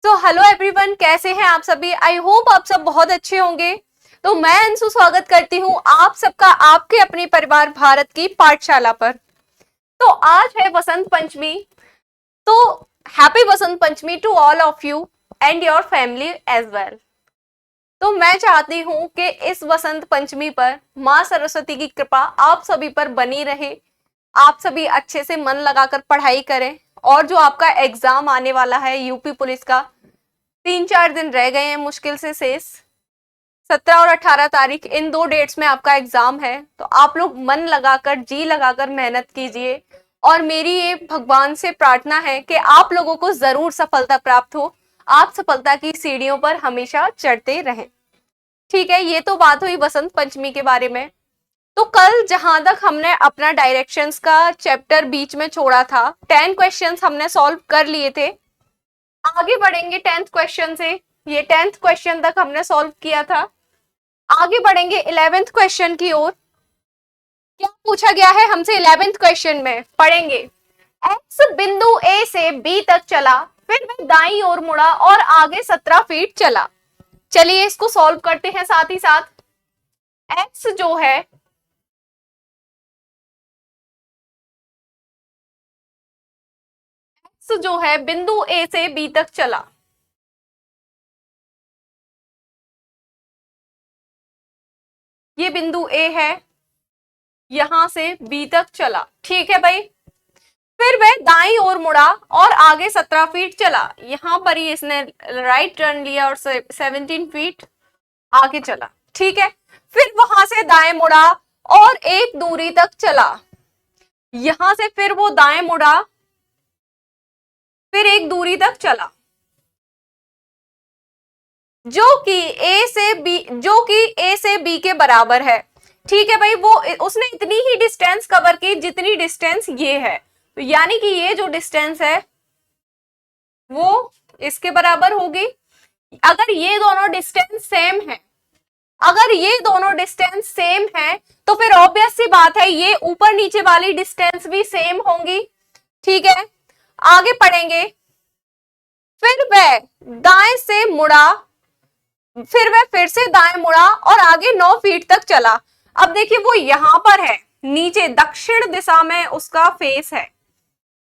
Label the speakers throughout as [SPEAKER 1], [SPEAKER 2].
[SPEAKER 1] तो hello everyone, कैसे हैं आप सभी। आई होप आप सब बहुत अच्छे होंगे। तो मैं अंशु स्वागत करती हूँ आप सबका आपके अपने परिवार भारत की पाठशाला पर। तो आज है वसंत पंचमी। तो happy Vasant Panchami to all of you and your family as well. तो मैं चाहती हूँ कि इस वसंत पंचमी पर माँ सरस्वती की कृपा आप सभी पर बनी रहे। आप सभी अच्छे से मन लगाकर पढ़ाई करें और जो आपका एग्जाम आने वाला है यूपी पुलिस का, 3-4 दिन रह गए हैं मुश्किल से शेष। 17 और 18 तारीख इन 2 डेट्स में आपका एग्जाम है। तो आप लोग मन लगाकर जी लगाकर मेहनत कीजिए और मेरी ये भगवान से प्रार्थना है कि आप लोगों को जरूर सफलता प्राप्त हो, आप सफलता की सीढ़ियों पर हमेशा चढ़ते रहें। ठीक है, ये तो बात हुई वसंत पंचमी के बारे में। तो कल जहां तक हमने अपना डायरेक्शंस का चैप्टर बीच में छोड़ा था, 10 क्वेश्चंस हमने सॉल्व कर लिए थे। आगे बढ़ेंगे 10th क्वेश्चन से। ये 10th क्वेश्चन तक हमने सॉल्व किया था। आगे बढ़ेंगे 11th क्वेश्चन की ओर। क्या पूछा गया है हमसे 11th क्वेश्चन में, पढ़ेंगे। एक्स बिंदु ए से बी तक चला, फिर वह दाईं ओर मुड़ा और आगे 17 फीट चला। चलिए इसको सॉल्व करते हैं साथ ही साथ। एक्स जो है बिंदु ए से बी तक चला। ये बिंदु ए है, यहां से बी तक चला। ठीक है भाई। फिर वह दाईं ओर मुड़ा और आगे 17 फीट चला। यहां पर ही इसने राइट टर्न लिया और 17 फीट आगे चला। ठीक है। फिर वहां से दाएं मुड़ा और एक दूरी तक चला। यहां से फिर वो दाएं मुड़ा, फिर एक दूरी तक चला जो कि ए से बी के बराबर है। ठीक है भाई। वो उसने इतनी ही डिस्टेंस कवर की जितनी डिस्टेंस ये है। तो यानी कि ये जो डिस्टेंस है वो इसके बराबर होगी। अगर ये दोनों डिस्टेंस सेम है, तो फिर ऑब्वियस सी बात है ये ऊपर नीचे वाली डिस्टेंस भी सेम होंगी। ठीक है, आगे पढ़ेंगे। फिर वह दाएं से मुड़ा, फिर वह फिर से दाएं मुड़ा और आगे 9 फीट तक चला। अब देखिए वो यहां पर है, नीचे दक्षिण दिशा में उसका फेस है।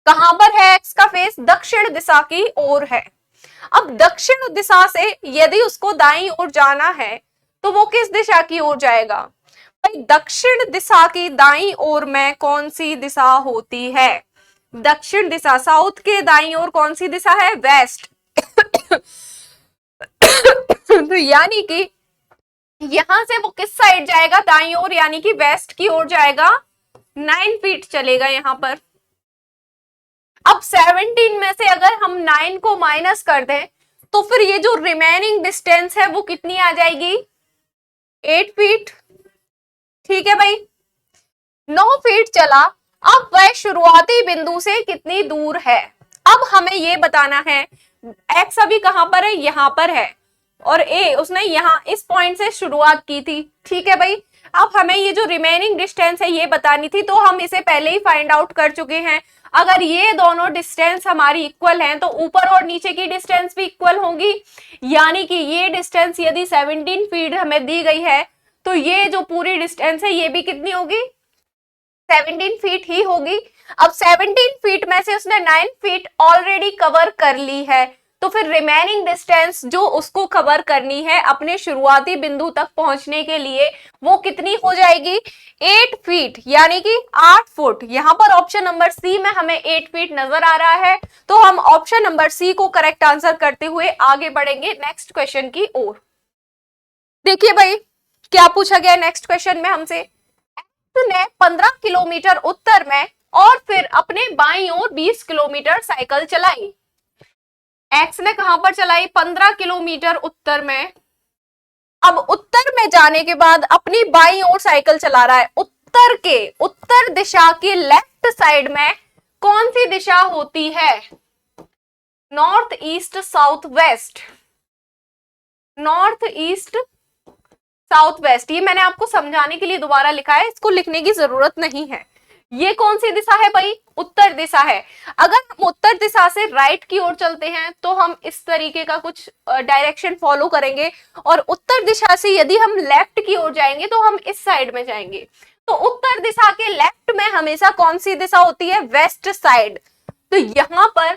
[SPEAKER 1] कहां पर है एक्स का फेस? दक्षिण दिशा की ओर है। अब दक्षिण दिशा से यदि उसको दाईं ओर जाना है तो वो किस दिशा की ओर जाएगा? भाई दक्षिण दिशा की दाईं ओर में कौन सी दिशा होती है? दक्षिण दिशा, साउथ के दाईं ओर कौन सी दिशा है? वेस्ट। तो यानी कि यहां से वो किस साइड जाएगा? दाईं ओर, यानी कि वेस्ट की ओर जाएगा। 9 फीट चलेगा यहां पर। अब 17 में से अगर हम 9 को माइनस कर दें तो फिर ये जो रिमेनिंग डिस्टेंस है वो कितनी आ जाएगी? 8 फीट। ठीक है भाई। 9 फीट चला। अब वह शुरुआती बिंदु से कितनी दूर है? अब हमें ये बताना है। एक्स अभी कहां पर है? यहां पर है। और ए उसने यहां इस पॉइंट से शुरुआत की थी। ठीक है भाई। अब हमें ये जो रिमेनिंग डिस्टेंस है ये बतानी थी, तो हम इसे पहले ही फाइंड आउट कर चुके हैं। अगर ये दोनों डिस्टेंस हमारी इक्वल हैं तो ऊपर और नीचे की डिस्टेंस भी इक्वल होंगी। यानी कि ये डिस्टेंस यदि 17 फीट हमें दी गई है तो ये जो पूरी डिस्टेंस है ये भी कितनी होगी? 17 फीट ही होगी। अब 17 फीट में से उसने 9 फीट ऑलरेडी कवर कर ली है, तो फिर रिमेनिंग डिस्टेंस जो उसको कवर करनी है अपने शुरुआती बिंदु तक पहुंचने के लिए वो कितनी हो जाएगी? 8 फीट, यानी कि 8 फुट। यहां पर ऑप्शन नंबर सी में हमें 8 फीट नजर आ रहा है, तो हम ऑप्शन नंबर सी को करेक्ट आंसर करते हुए आगे बढ़ेंगे नेक्स्ट क्वेश्चन की ओर। देखिए भाई क्या पूछा गया नेक्स्ट क्वेश्चन में हमसे। एक्स ने 15 किलोमीटर उत्तर में और फिर अपने बाईं ओर 20 किलोमीटर साइकिल चलाई। एक्स ने कहां पर चलाई? 15 किलोमीटर उत्तर में। अब उत्तर में जाने के बाद अपनी बाईं ओर साइकिल चला रहा है। उत्तर दिशा की लेफ्ट साइड में कौन सी दिशा होती है? North east south west. North east south west. ये मैंने आपको समझाने के लिए दोबारा लिखा है, इसको लिखने की जरूरत नहीं है। ये कौन सी दिशा है भाई? उत्तर दिशा है। अगर हम उत्तर दिशा से राइट की ओर चलते हैं तो हम इस तरीके का कुछ डायरेक्शन फॉलो करेंगे, और उत्तर दिशा से यदि हम लेफ्ट की ओर जाएंगे तो हम इस साइड में जाएंगे। तो उत्तर दिशा के लेफ्ट में हमेशा कौन सी दिशा होती है? West side. तो यहां पर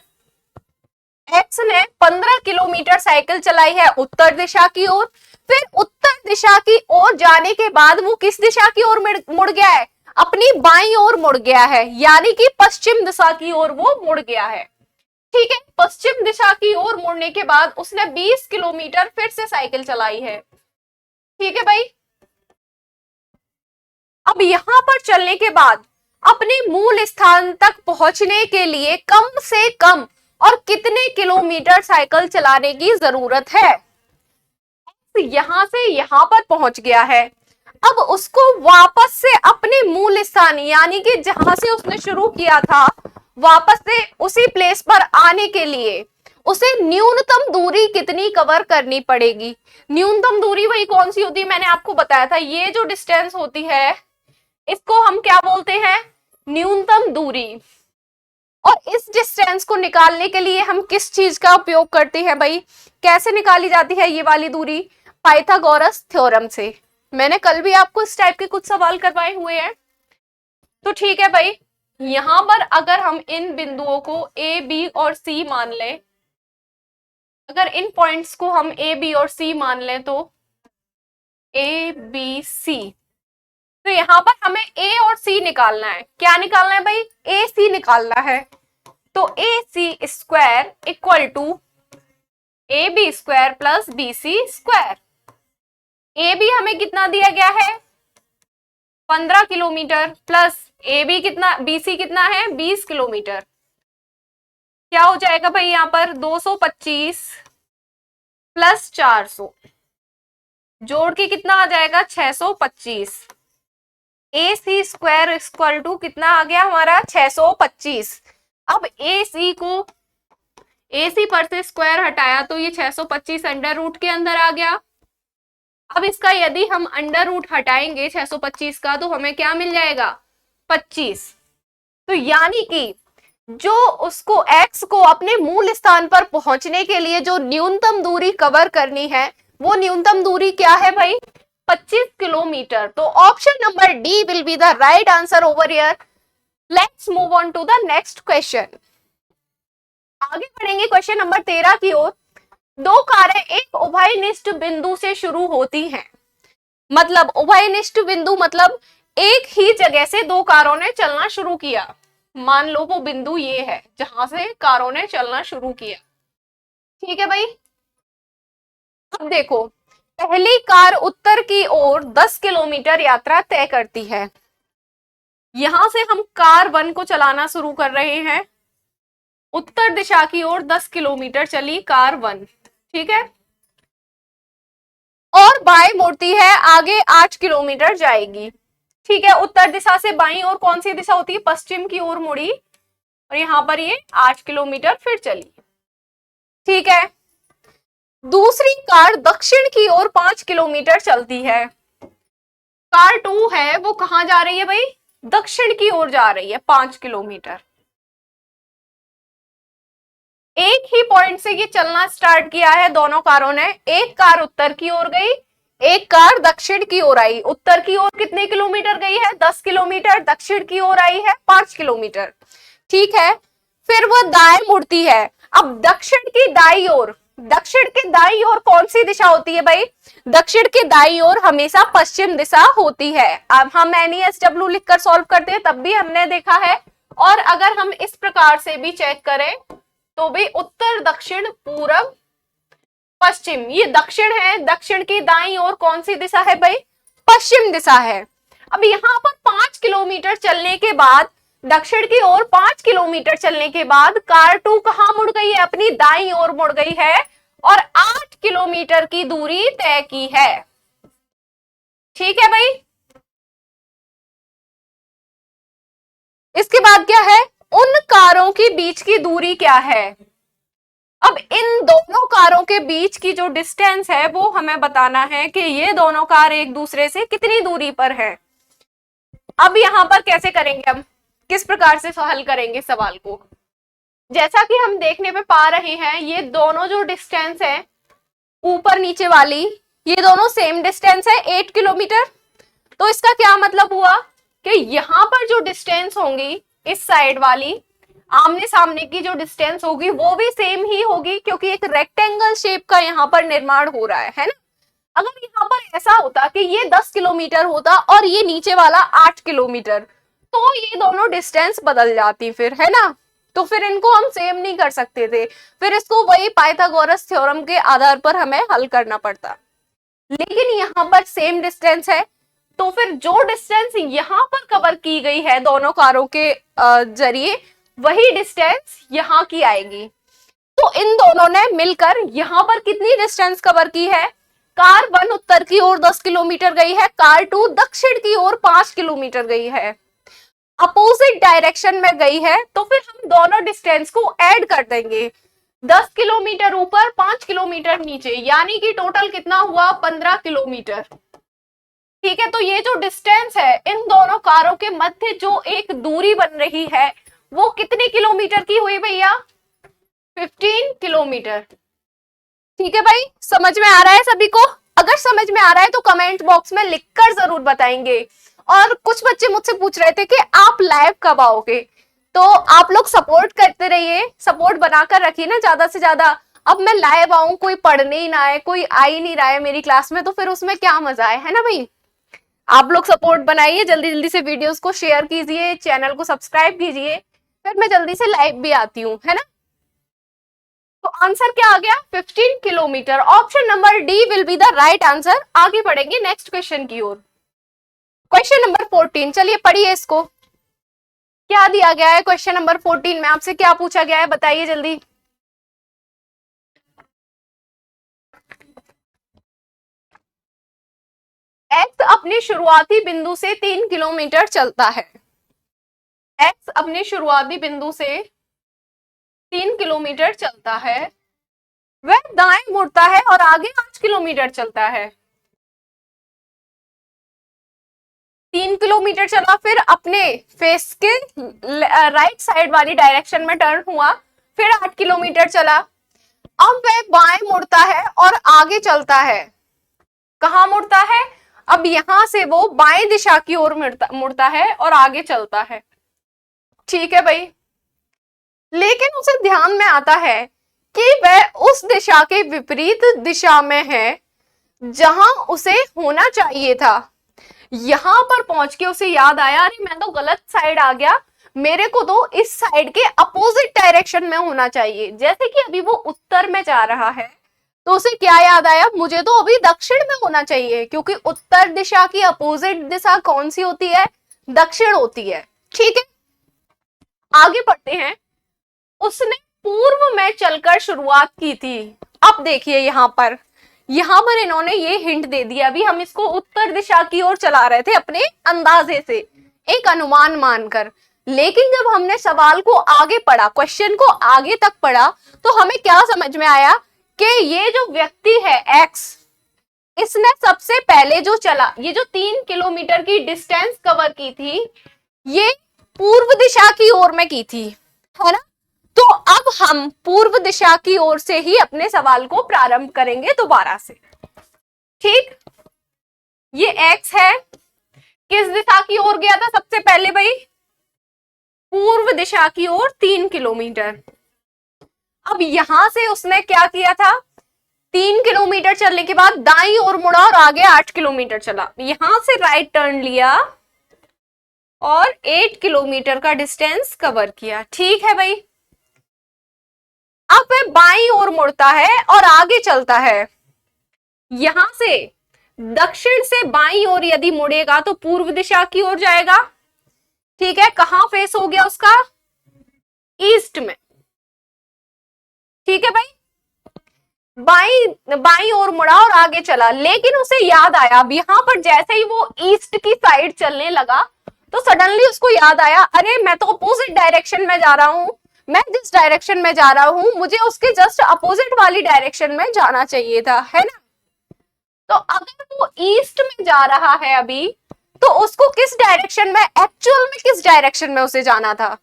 [SPEAKER 1] एक्स ने 15 किलोमीटर साइकिल चलाई है उत्तर दिशा की ओर। फिर उत्तर दिशा की ओर जाने के बाद वो किस दिशा की ओर मुड़ गया है? अपनी बाईं ओर मुड़ गया है, यानी कि पश्चिम दिशा की ओर वो मुड़ गया है। ठीक है, पश्चिम दिशा की ओर मुड़ने के बाद उसने 20 किलोमीटर फिर से साइकिल चलाई है। ठीक है भाई। अब यहां पर चलने के बाद अपने मूल स्थान तक पहुंचने के लिए कम से कम और कितने किलोमीटर साइकिल चलाने की जरूरत है? यहां से यहां पर पहुंच गया है। अब उसको वापस से अपने मूल स्थान यानी कि जहां से उसने शुरू किया था वापस से उसी प्लेस पर आने के लिए उसे न्यूनतम दूरी कितनी कवर करनी पड़ेगी? न्यूनतम दूरी वही कौन सी होती है? मैंने आपको बताया था, ये जो डिस्टेंस होती है इसको हम क्या बोलते हैं? न्यूनतम दूरी। और इस डिस्टेंस को निकालने के लिए हम किस चीज का उपयोग करते हैं भाई? कैसे निकाली जाती है ये वाली दूरी? पाइथागोरस थ्योरम से। मैंने कल भी आपको इस टाइप के कुछ सवाल करवाए हुए हैं। तो ठीक है भाई, यहां पर अगर हम इन बिंदुओं को ए बी और सी मान लें, अगर इन पॉइंट्स को हम ए बी और सी मान लें तो ए बी सी, तो यहां पर हमें ए और सी निकालना है। क्या निकालना है भाई? ए सी निकालना है। तो A C square equal to A B square plus B C square. A B हमें कितना दिया गया है? 15 किलोमीटर प्लस ए बी कितना, बी सी कितना है? 20 किलोमीटर। क्या हो जाएगा भाई यहां पर? 225 प्लस 400 जोड़ के कितना आ जाएगा? 625। ए सी स्क्वायर इक्वल टू कितना आ गया हमारा? 625। अब ए सी को ए सी पर से स्क्वायर हटाया तो ये 625 अंडर रूट के अंदर आ गया। अब इसका यदि हम अंडर रूट हटाएंगे 625 का तो हमें क्या मिल जाएगा? 25। तो यानी कि जो उसको x को अपने मूल स्थान पर पहुंचने के लिए जो न्यूनतम दूरी कवर करनी है वो न्यूनतम दूरी क्या है भाई? 25 किलोमीटर। तो option number D will be the right answer over here. Let's move on to the next question. आगे बढ़ेंगे क्वेश्चन नंबर 13 की ओर। दो कारें एक उभयनिष्ठ बिंदु से शुरू होती हैं। मतलब उभयनिष्ठ बिंदु मतलब एक ही जगह से दो कारों ने चलना शुरू किया। मान लो वो बिंदु ये है जहां से कारों ने चलना शुरू किया। ठीक है भाई। अब देखो, पहली कार उत्तर की ओर 10 किलोमीटर यात्रा तय करती है। यहां से हम कार 1 को चलाना शुरू कर रहे हैं। उत्तर दिशा की ओर 10 किलोमीटर चली कार 1। ठीक है, और बाएं मुड़ती है, आगे 8 किलोमीटर जाएगी। ठीक है, उत्तर दिशा से बाईं ओर कौन सी दिशा होती है? पश्चिम की ओर मुड़ी, और यहां पर ये 8 किलोमीटर फिर चली। ठीक है, दूसरी कार दक्षिण की ओर 5 किलोमीटर चलती है। कार 2 है वो कहां जा रही है भाई? दक्षिण की ओर जा रही है 5 किलोमीटर। एक ही पॉइंट से ये चलना स्टार्ट किया है दोनों कारों ने। एक कार उत्तर की ओर गई, एक कार दक्षिण की ओर आई। उत्तर की ओर कितने किलोमीटर गई है? 10 किलोमीटर। दक्षिण की ओर आई है 5 किलोमीटर। ठीक है, फिर वो दाएं मुड़ती है। अब दक्षिण की दाई ओर, दक्षिण के दाई ओर कौन सी दिशा होती है भाई? दक्षिण के दाई ओर हमेशा पश्चिम दिशा होती है। अब हम NESW लिखकर सॉल्व करते हैं तब भी हमने देखा है, और अगर हम इस प्रकार से भी चेक करें तो भी उत्तर दक्षिण पूरब पश्चिम, ये दक्षिण है। दक्षिण की दाईं ओर कौन सी दिशा है भाई? पश्चिम दिशा है। अब यहाँ पर 5 किलोमीटर चलने के बाद, दक्षिण की ओर 5 किलोमीटर चलने के बाद कार 2 कहां मुड़ गई है? अपनी दाईं ओर मुड़ गई है, और 8 किलोमीटर की दूरी तय की है। ठीक है भाई। इसके बाद क्या है? उन कारों के बीच की दूरी क्या है? अब इन दोनों कारों के बीच की जो डिस्टेंस है वो हमें बताना है कि ये दोनों कार एक दूसरे से कितनी दूरी पर है। अब यहां पर कैसे करेंगे हम? किस प्रकार से हल करेंगे सवाल को। जैसा कि हम देखने पे पा रहे हैं, ये दोनों जो डिस्टेंस है ऊपर नीचे वाली, ये दोनों सेम डिस्टेंस है 8 किलोमीटर। तो इसका क्या मतलब हुआ कि यहाँ पर जो डिस्टेंस होंगी इस साइड वाली आमने सामने की जो डिस्टेंस होगी वो भी सेम ही होगी, क्योंकि एक रेक्टेंगल शेप का यहाँ पर निर्माण हो रहा है ना। अगर यहाँ पर ऐसा होता कि ये 10 किलोमीटर होता और ये नीचे वाला 8 किलोमीटर, तो ये दोनों डिस्टेंस बदल जाती फिर, है ना। तो फिर इनको हम सेम नहीं कर सकते थे, फिर इसको वही पाइथागोरस थ्योरम के आधार पर हमें हल करना पड़ता। लेकिन यहाँ पर सेम डिस्टेंस है, तो फिर जो डिस्टेंस यहाँ पर कवर की गई है दोनों कारों के जरिए, वही डिस्टेंस यहाँ की आएगी। तो इन दोनों ने मिलकर यहाँ पर कितनी डिस्टेंस कवर की है, कार 1 उत्तर की ओर 10 किलोमीटर गई है, कार 2 दक्षिण की ओर 5 किलोमीटर गई है, अपोजिट डायरेक्शन में गई है। तो फिर हम दोनों डिस्टेंस को ऐड कर देंगे, 10 किलोमीटर ऊपर 5 किलोमीटर नीचे, यानी कि टोटल कितना हुआ 15 किलोमीटर। ठीक है, तो ये जो डिस्टेंस है इन दोनों कारों के मध्य जो एक दूरी बन रही है वो कितने किलोमीटर की हुई भैया, 15 किलोमीटर। ठीक है भाई, समझ में आ रहा है सभी को? अगर समझ में आ रहा है तो कमेंट बॉक्स में लिखकर जरूर बताएंगे। और कुछ बच्चे मुझसे पूछ रहे थे कि आप लाइव कब आओगे, तो आप लोग सपोर्ट करते रहिए, सपोर्ट बनाकर रखिए ना ज्यादा से ज्यादा। अब मैं लाइव आऊं, कोई पढ़ने ही ना आए, कोई आ ही नहीं रहा है मेरी क्लास में, तो फिर उसमें क्या मजा है ना भाई। आप लोग सपोर्ट बनाइए, जल्दी जल्दी से वीडियोस को शेयर कीजिए, चैनल को सब्सक्राइब कीजिए, फिर मैं जल्दी से लाइव भी आती हूँ, है ना। तो आंसर क्या आ गया, 15 kilometre. Option number D will be the right answer. आगे बढ़ेंगे नेक्स्ट क्वेश्चन की ओर। क्वेश्चन नंबर 14, चलिए पढ़िए इसको, क्या दिया गया है क्वेश्चन नंबर 14 में, आपसे क्या पूछा गया है बताइए जल्दी। एक्स अपने शुरुआती बिंदु से 3 किलोमीटर चलता है। एक्स अपने शुरुआती बिंदु से 3 किलोमीटर चलता है, वह दाएं मुड़ता है और आगे 8 किलोमीटर चलता है। 3 किलोमीटर चला, फिर अपने फेस के राइट साइड वाली डायरेक्शन में टर्न हुआ, फिर 8 किलोमीटर चला। अब वह बाएं मुड़ता है और आगे चलता है। कहाँ मुड़ता है, अब यहां से वो बाएं दिशा की ओर मुड़ता है और आगे चलता है। ठीक है भाई, लेकिन उसे ध्यान में आता है कि वह उस दिशा के विपरीत दिशा में है जहां उसे होना चाहिए था। यहां पर पहुंच के उसे याद आया, अरे मैं तो गलत साइड आ गया, मेरे को तो इस साइड के अपोजिट डायरेक्शन में होना चाहिए। जैसे कि अभी वो उत्तर में जा रहा है, तो उसे क्या याद आया, मुझे तो अभी दक्षिण में होना चाहिए, क्योंकि उत्तर दिशा की अपोजिट दिशा कौन सी होती है, दक्षिण होती है। ठीक है, आगे बढ़ते हैं। उसने पूर्व में चलकर शुरुआत की थी। अब देखिए यहाँ पर इन्होंने ये हिंट दे दिया, अभी हम इसको उत्तर दिशा की ओर चला रहे थे अपने अंदाजे से, एक अनुमान मानकर। लेकिन जब हमने सवाल को आगे पढ़ा, क्वेश्चन को आगे तक पढ़ा, तो हमें क्या समझ में आया कि ये जो व्यक्ति है एक्स, इसने सबसे पहले जो चला, ये जो 3 किलोमीटर की डिस्टेंस कवर की थी, ये पूर्व दिशा की ओर में की थी, है ना। तो अब हम पूर्व दिशा की ओर से ही अपने सवाल को प्रारंभ करेंगे दोबारा से। ठीक, ये एक्स है, किस दिशा की ओर गया था सबसे पहले भाई, पूर्व दिशा की ओर 3 किलोमीटर। अब यहां से उसने क्या किया था, 3 किलोमीटर चलने के बाद दाईं ओर मुड़ा और आगे 8 किलोमीटर चला, यहां से राइट टर्न लिया और 8 किलोमीटर का डिस्टेंस कवर किया। ठीक है भाई, अब वह बाईं ओर मुड़ता है और आगे चलता है। यहां से दक्षिण से बाईं ओर यदि मुड़ेगा तो पूर्व दिशा की ओर जाएगा। ठीक है, कहां फेस हो गया उसका, ईस्ट में। ठीक है भाई, बाईं ओर मुड़ा और आगे चला, लेकिन उसे याद आया, अब यहां पर जैसे ही वो ईस्ट की साइड चलने लगा तो सडनली उसको याद आया, अरे मैं तो अपोजिट डायरेक्शन में जा रहा हूं, मैं जिस डायरेक्शन में जा रहा हूं मुझे उसके जस्ट अपोजिट वाली डायरेक्शन में जाना चाहिए था, है ना। तो अगर वो ईस्ट में जा रहा है अभी, तो उसको किस डायरेक्शन में, एक्चुअल में किस डायरेक्शन में उसे जाना था?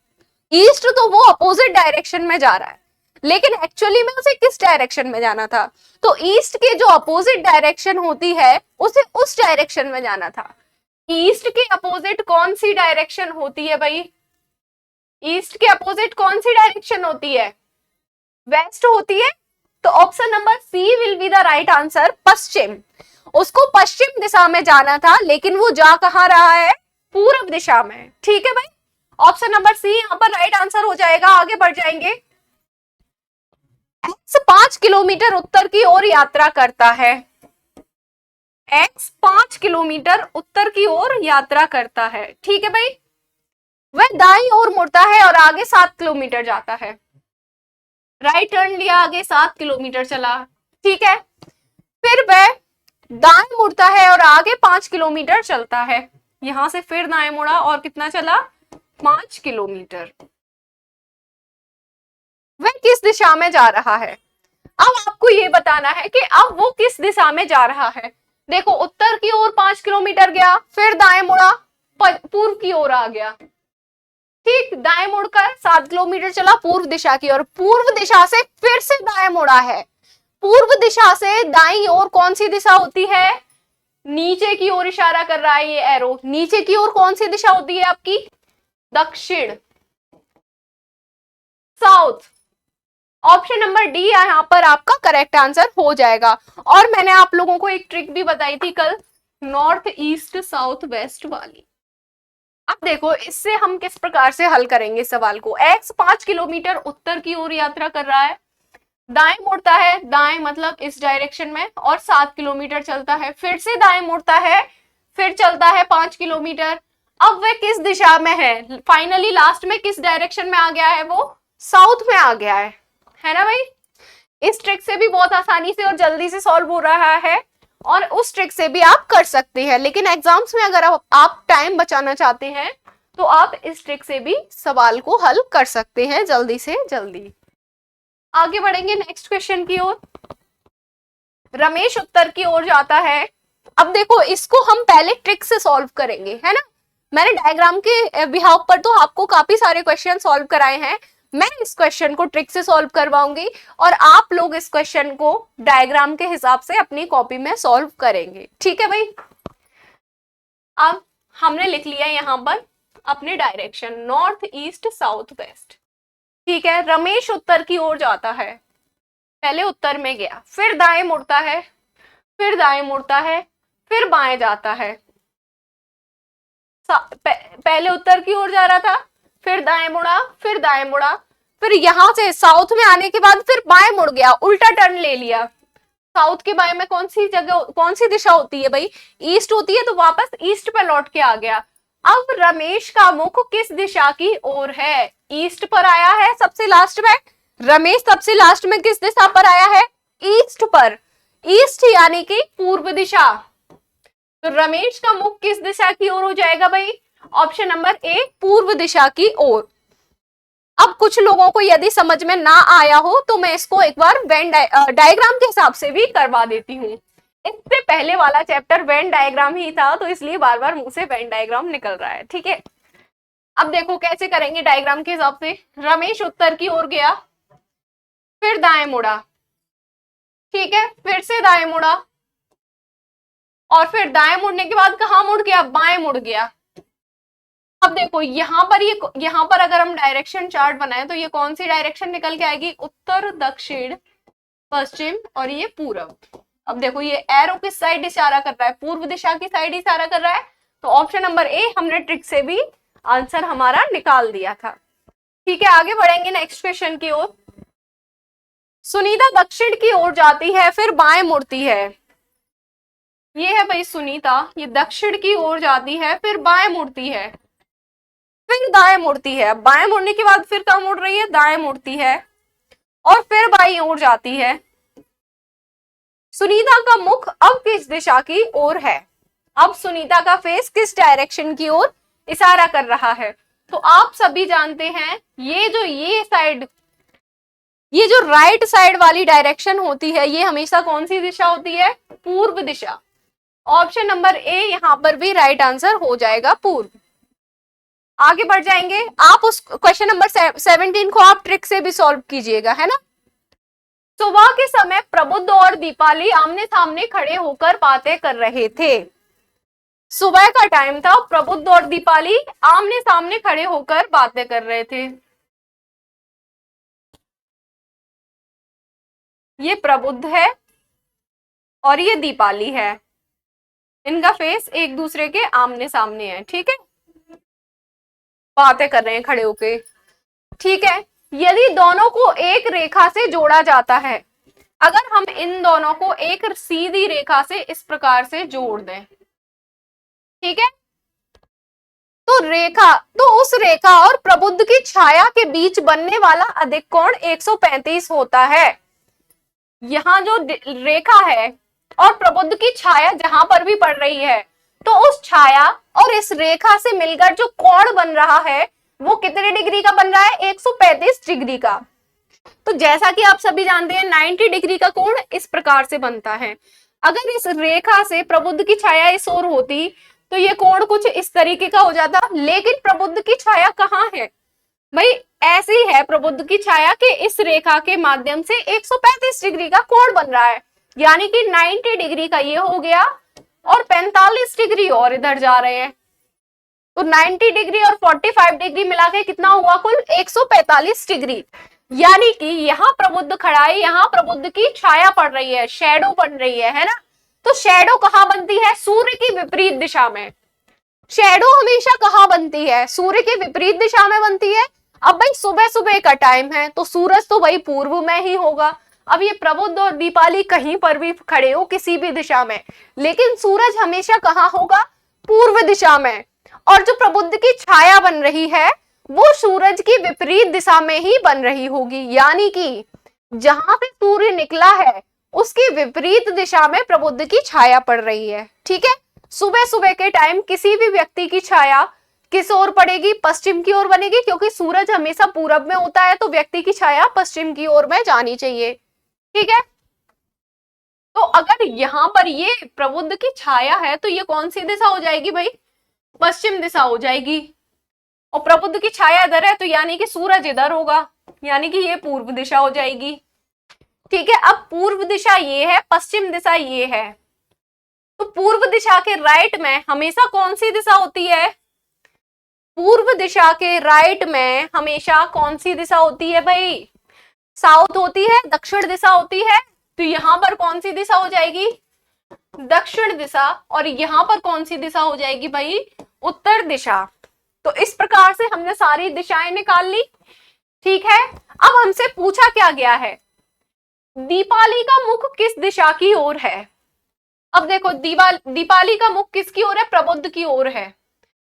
[SPEAKER 1] ईस्ट, तो वो अपोजिट डायरेक्शन में जा रहा है, लेकिन एक्चुअली में उसे किस डायरेक्शन में जाना था? तो ईस्ट के जो अपोजिट डायरेक्शन होती है उसे उस डायरेक्शन में जाना था। ईस्ट के अपोजिट कौन सी डायरेक्शन होती है भाई? ईस्ट के अपोजिट कौन सी डायरेक्शन होती है? वेस्ट होती है। तो option number C will be the right answer, पश्चिम। उसको पश्चिम दिशा में जाना था, लेकिन वो जा कहां रहा है? पूर्व दिशा में। ठीक है भाई, ऑप्शन नंबर सी यहां पर राइट आंसर हो जाएगा। आगे बढ़ जाएंगे। एक्स 5 किलोमीटर उत्तर की ओर यात्रा करता है। एक्स 5 किलोमीटर उत्तर की ओर यात्रा करता है। ठीक है भाई, वह दाईं ओर मुड़ता है और आगे 7 किलोमीटर जाता है। राइट टर्न लिया, आगे 7 किलोमीटर चला। ठीक है, फिर वह दाएं मुड़ता है और आगे 5 किलोमीटर चलता है। यहां से फिर दाएं मुड़ा और कितना चला? 5 किलोमीटर। वह किस दिशा में जा रहा है? अब आपको ये बताना है कि अब वो किस दिशा में जा रहा है। देखो, उत्तर की ओर 5 किलोमीटर गया, फिर दाएं मुड़ा, पूर्व की ओर आ गया। ठीक, दाएं मुड़कर 7 किलोमीटर चला पूर्व दिशा की ओर। पूर्व दिशा से फिर से दाएं मुड़ा है। पूर्व दिशा से दाईं ओर कौन सी दिशा होती है? नीचे की ओर इशारा कर रहा है ये एरो। नीचे की ओर कौन सी दिशा होती है आपकी? दक्षिण, साउथ। ऑप्शन नंबर डी यहाँ पर आपका करेक्ट आंसर हो जाएगा। और मैंने आप लोगों को एक ट्रिक भी बताई थी कल, नॉर्थ ईस्ट साउथ वेस्ट वाली। अब देखो, इससे हम किस प्रकार से हल करेंगे सवाल को। एक्स 5 किलोमीटर उत्तर की ओर यात्रा कर रहा है, दाएं मुड़ता है, दाएं मतलब इस डायरेक्शन में, और 7 किलोमीटर चलता है। फिर से दाएं मुड़ता है, फिर चलता है 5 किलोमीटर। अब वह किस दिशा में है? फाइनली लास्ट में किस डायरेक्शन में आ गया है? वो साउथ में आ गया है ना भाई? इस ट्रिक से भी बहुत आसानी से और जल्दी से सॉल्व हो रहा है, और उस ट्रिक से भी आप कर सकते हैं। लेकिन एग्जाम्स में अगर आप टाइम बचाना चाहते हैं तो आप इस ट्रिक से भी सवाल को हल कर सकते हैं जल्दी से जल्दी। आगे बढ़ेंगे नेक्स्ट क्वेश्चन की ओर। रमेश उत्तर की ओर जाता है। अब देखो, इसको हम पहले ट्रिक से सॉल्व करेंगे, है ना? मैंने डायग्राम के बिहाव पर तो आपको काफी सारे क्वेश्चन सॉल्व कराए हैं। मैं इस क्वेश्चन को ट्रिक से सॉल्व करवाऊंगी और आप लोग इस क्वेश्चन को डायग्राम के हिसाब से अपनी कॉपी में सॉल्व करेंगे। ठीक है भाई, अब हमने लिख लिया यहाँ पर अपने direction, north east south west. ठीक है, रमेश उत्तर की ओर जाता है। पहले उत्तर में गया, फिर दाएं मुड़ता है, फिर दाएं मुड़ता है, फिर बाएं जाता है। पहले उत्तर की ओर जा रहा था, फिर दाएं मुड़ा, फिर दाएं मुड़ा, फिर यहां से साउथ में आने के बाद फिर बाएं मुड़ गया, उल्टा टर्न ले लिया। साउथ के बाएं में कौन सी जगह, कौन सी दिशा होती है भाई? ईस्ट होती है, तो वापस ईस्ट पे लौट के आ गया। अब रमेश का मुख किस दिशा की ओर है? ईस्ट पर आया है सबसे लास्ट में। रमेश सबसे लास्ट में किस दिशा पर आया है? ईस्ट पर। ईस्ट यानी कि पूर्व दिशा। तो रमेश का मुख किस दिशा की ओर हो जाएगा भाई? ऑप्शन नंबर ए, पूर्व दिशा की ओर। अब कुछ लोगों को यदि समझ में ना आया हो तो मैं इसको एक बार वेन डायग्राम के हिसाब से भी करवा देती हूँ। इससे पहले वाला चैप्टर वेन डायग्राम ही था, तो इसलिए बार बार मुंह से वेन डायग्राम निकल रहा है। ठीक है, अब देखो कैसे करेंगे डायग्राम के हिसाब से। रमेश उत्तर की ओर गया, फिर दाएं मुड़ा, ठीक है, फिर से दाएं मुड़ा, और फिर दाएं मुड़ने के बाद कहां मुड़ गया? बाएं मुड़ गया। अब देखो यहाँ पर अगर हम डायरेक्शन चार्ट बनाए तो ये कौन सी डायरेक्शन निकल के आएगी? उत्तर, दक्षिण, पश्चिम और ये पूरब। अब देखो ये एरो किस साइड इशारा कर रहा है? पूर्व दिशा की साइड इशारा कर रहा है। तो ऑप्शन नंबर ए हमने ट्रिक से भी आंसर हमारा निकाल दिया था। ठीक है, आगे बढ़ेंगे नेक्स्ट क्वेश्चन की ओर। सुनीता दक्षिण की ओर जाती है, फिर बाएं मुड़ती है। ये है भाई सुनीता, ये दक्षिण की ओर जाती है, फिर बाएं मुड़ती है, फिर दाएं मुड़ती है। बाएं मुड़ने के बाद फिर कहाँ मुड़ रही है? दाएं मुड़ती है, और फिर बाईं ओर जाती है। सुनीता का मुख अब किस दिशा की ओर है? अब सुनीता का फेस किस डायरेक्शन की ओर इशारा कर रहा है? तो आप सभी जानते हैं ये जो राइट साइड वाली डायरेक्शन होती है, ये हमेशा कौन सी दिशा होती है? पूर्व दिशा। ऑप्शन नंबर ए यहाँ पर भी राइट आंसर हो जाएगा, पूर्व। आगे बढ़ जाएंगे, आप उस क्वेश्चन नंबर 17 को आप ट्रिक से भी सॉल्व कीजिएगा, है ना। सुबह के समय प्रबुद्ध और दीपाली आमने सामने खड़े होकर बातें कर रहे थे। सुबह का टाइम था, प्रबुद्ध और दीपाली आमने सामने खड़े होकर बातें कर रहे थे। ये प्रबुद्ध है और ये दीपाली है, इनका फेस एक दूसरे के आमने सामने है, ठीक है, बातें कर रहे हैं खड़े होके, ठीक है। यदि दोनों को एक रेखा से जोड़ा जाता है, अगर हम इन दोनों को एक सीधी रेखा से इस प्रकार से जोड़ दें, ठीक है, तो उस रेखा और प्रबुद्ध की छाया के बीच बनने वाला अधिक कोण 135 होता है। यहाँ जो रेखा है और प्रबुद्ध की छाया जहां पर भी पड़ रही है, तो उस छाया और इस रेखा से मिलकर जो कोण बन रहा है वो कितने डिग्री का बन रहा है, 135 डिग्री का। तो जैसा कि आप सभी जानते हैं 90 डिग्री का कोण इस प्रकार से बनता है। अगर इस रेखा से प्रबुद्ध की छाया इस ओर होती तो ये कोण कुछ इस तरीके का हो जाता, लेकिन प्रबुद्ध की छाया कहाँ है भाई, ऐसी है प्रबुद्ध की छाया के इस रेखा के माध्यम से 135 डिग्री का कोण बन रहा है, यानी कि 90 डिग्री का ये हो गया और 45 डिग्री और इधर जा रहे हैं, तो 90 डिग्री और 45 डिग्री मिला के कितना हुआ कुल 145 डिग्री। यानी कि यहाँ प्रबुद्ध खड़ा है, यहाँ प्रबुद्ध की छाया पड़ रही है, शैडो बन रही है ना। तो शैडो कहाँ बनती है, सूर्य की विपरीत दिशा में। शैडो हमेशा कहाँ बनती है, सूर्य के विपरीत दिशा में बनती है। अब भाई सुबह सुबह का टाइम है तो सूरज तो भाई पूर्व में ही होगा। अब ये प्रबुद्ध और दीपाली कहीं पर भी खड़े हो किसी भी दिशा में, लेकिन सूरज हमेशा कहाँ होगा, पूर्व दिशा में। और जो प्रबुद्ध की छाया बन रही है वो सूरज की विपरीत दिशा में ही बन रही होगी, यानी कि जहां से सूर्य निकला है उसकी विपरीत दिशा में प्रबुद्ध की छाया पड़ रही है, ठीक है। सुबह सुबह के टाइम किसी भी व्यक्ति की छाया किस ओर पड़ेगी, पश्चिम की ओर बनेगी, क्योंकि सूरज हमेशा पूरब में होता है तो व्यक्ति की छाया पश्चिम की ओर में जानी चाहिए, ठीक है। तो अगर यहाँ पर ये प्रबुद्ध की छाया है तो ये कौन सी दिशा हो जाएगी भाई, पश्चिम दिशा हो जाएगी। और प्रबुद्ध की छाया इधर है तो यानी कि सूरज इधर होगा, यानी कि ये पूर्व दिशा हो जाएगी, ठीक है। अब पूर्व दिशा ये है, पश्चिम दिशा ये है, तो पूर्व दिशा के राइट में हमेशा कौन सी दिशा होती है, पूर्व दिशा के राइट में हमेशा कौन सी दिशा होती है भाई, साउथ होती है, दक्षिण दिशा होती है। तो यहाँ पर कौन सी दिशा हो जाएगी, दक्षिण दिशा, और यहाँ पर कौन सी दिशा हो जाएगी भाई, उत्तर दिशा। तो इस प्रकार से हमने सारी दिशाएं निकाल ली, ठीक है। अब हमसे पूछा क्या गया है, दीपाली का मुख किस दिशा की ओर है। अब देखो दीपाली का मुख किसकी ओर है, प्रबुद्ध की ओर है।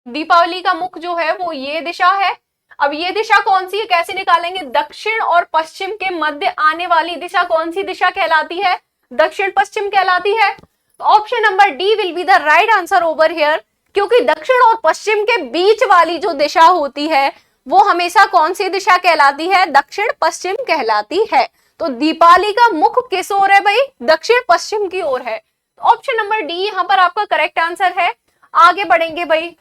[SPEAKER 1] दीपावली का मुख जो है वो ये दिशा है। अब ये दिशा कौन सी है, कैसे निकालेंगे, दक्षिण और पश्चिम के मध्य आने वाली दिशा कौन सी दिशा कहलाती है, दक्षिण पश्चिम कहलाती है। तो option number D will be the right answer over here, क्योंकि दक्षिण और पश्चिम के बीच वाली जो दिशा होती है वो हमेशा कौन सी दिशा कहलाती है, दक्षिण पश्चिम कहलाती है। तो दीपाली का मुख किस ओर है भाई, दक्षिण पश्चिम की ओर है। ऑप्शन नंबर डी यहाँ पर आपका करेक्ट आंसर है। आगे बढ़ेंगे भाई,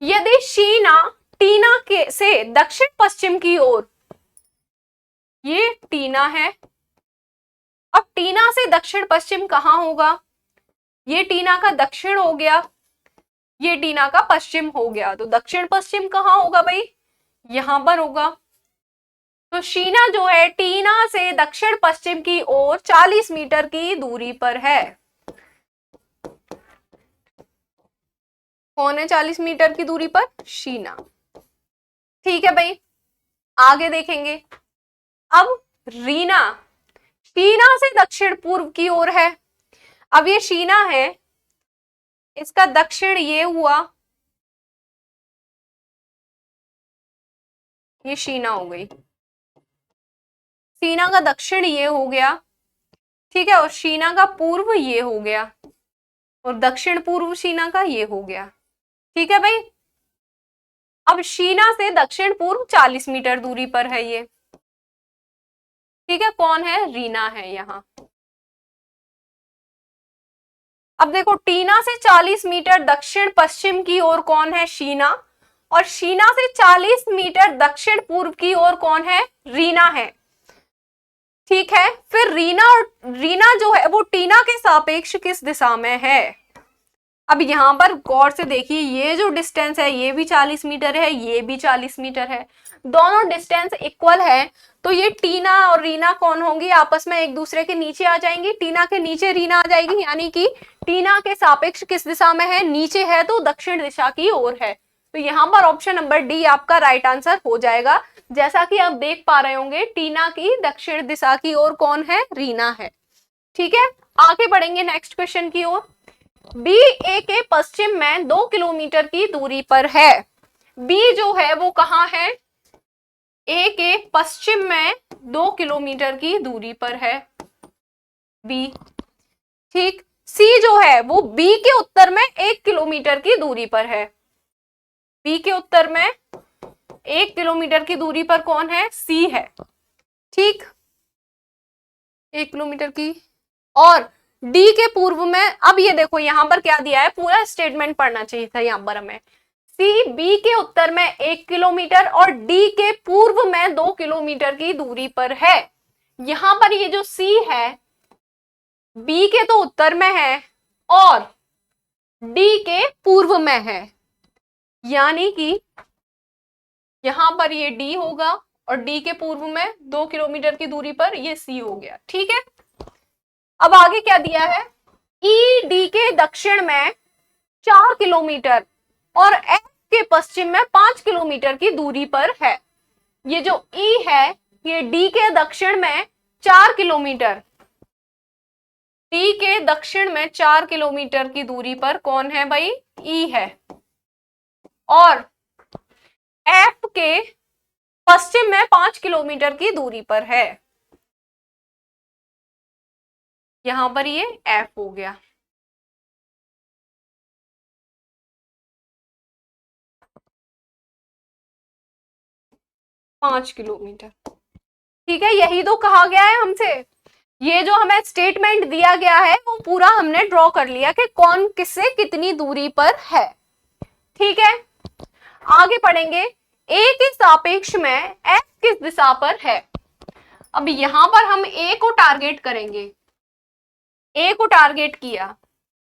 [SPEAKER 1] यदि शीना टीना के से दक्षिण पश्चिम की ओर, ये टीना है, अब टीना से दक्षिण पश्चिम कहां होगा, ये टीना का दक्षिण हो गया, ये टीना का पश्चिम हो गया, तो दक्षिण पश्चिम कहां होगा भाई, यहां पर होगा। तो शीना जो है टीना से दक्षिण पश्चिम की ओर 40 मीटर की दूरी पर है। कौन है 40 मीटर की दूरी पर, शीना, ठीक है भाई। आगे देखेंगे, अब रीना शीना से दक्षिण पूर्व की ओर है। अब ये शीना है, इसका दक्षिण ये हुआ, ये शीना हो गई, शीना का दक्षिण ये हो गया, ठीक है, और शीना का पूर्व ये हो गया, और दक्षिण पूर्व शीना का ये हो गया, ठीक है भाई। अब शीना से दक्षिण पूर्व 40 मीटर दूरी पर है ये, ठीक है। कौन है, रीना है यहाँ, अब देखो टीना से 40 मीटर दक्षिण पश्चिम की ओर कौन है? शीना। और शीना से 40 मीटर दक्षिण पूर्व की ओर कौन है? रीना है। ठीक है, फिर रीना जो है वो टीना के सापेक्ष किस दिशा में है? अब यहां पर गौर से देखिए, ये जो डिस्टेंस है ये भी 40 मीटर है, ये भी 40 मीटर है, दोनों डिस्टेंस इक्वल है। तो ये टीना और रीना कौन होंगी? आपस में एक दूसरे के नीचे आ जाएंगी, टीना के नीचे रीना आ जाएगी, यानी कि टीना के सापेक्ष किस दिशा में है? नीचे है, तो दक्षिण दिशा की ओर है। तो यहाँ पर ऑप्शन नंबर डी आपका राइट आंसर हो जाएगा। जैसा कि आप देख पा रहे होंगे, टीना की दक्षिण दिशा की ओर कौन है? रीना है। ठीक है, आगे बढ़ेंगे नेक्स्ट क्वेश्चन की ओर। बी ए के पश्चिम में 2 किलोमीटर की दूरी पर है। बी जो है वो कहाँ है? ए के पश्चिम में 2 किलोमीटर की दूरी पर है बी। ठीक, सी जो है वो बी के उत्तर में 1 किलोमीटर की दूरी पर है। बी के उत्तर में 1 किलोमीटर की दूरी पर कौन है? सी है। ठीक, 1 किलोमीटर की। और डी के पूर्व में, अब ये देखो यहां पर क्या दिया है, पूरा स्टेटमेंट पढ़ना चाहिए था यहां पर हमें। सी बी के उत्तर में 1 किलोमीटर और डी के पूर्व में 2 किलोमीटर की दूरी पर है। यहां पर ये जो सी है बी के तो उत्तर में है और डी के पूर्व में है, यानी कि यहां पर ये डी होगा और डी के पूर्व में 2 किलोमीटर की दूरी पर ये सी हो गया। ठीक है, अब आगे क्या दिया है? ई डी के दक्षिण में 4 किलोमीटर और एफ के पश्चिम में 5 किलोमीटर की दूरी पर है। ये जो ई है ये डी के दक्षिण में 4 किलोमीटर, डी के दक्षिण में 4 किलोमीटर की दूरी पर कौन है भाई? ई है। और एफ के पश्चिम में 5 किलोमीटर की दूरी पर है। यहां पर ये एफ हो गया। पांच किलोमीटर। ठीक है, यही तो कहा गया है हमसे। ये जो हमें स्टेटमेंट दिया गया है वो पूरा हमने ड्रॉ कर लिया कि कौन किससे कितनी दूरी पर है। ठीक है, आगे पढ़ेंगे। ए के सापेक्ष में एफ किस दिशा पर है? अब यहां पर हम ए को टारगेट करेंगे। ए को टारगेट किया,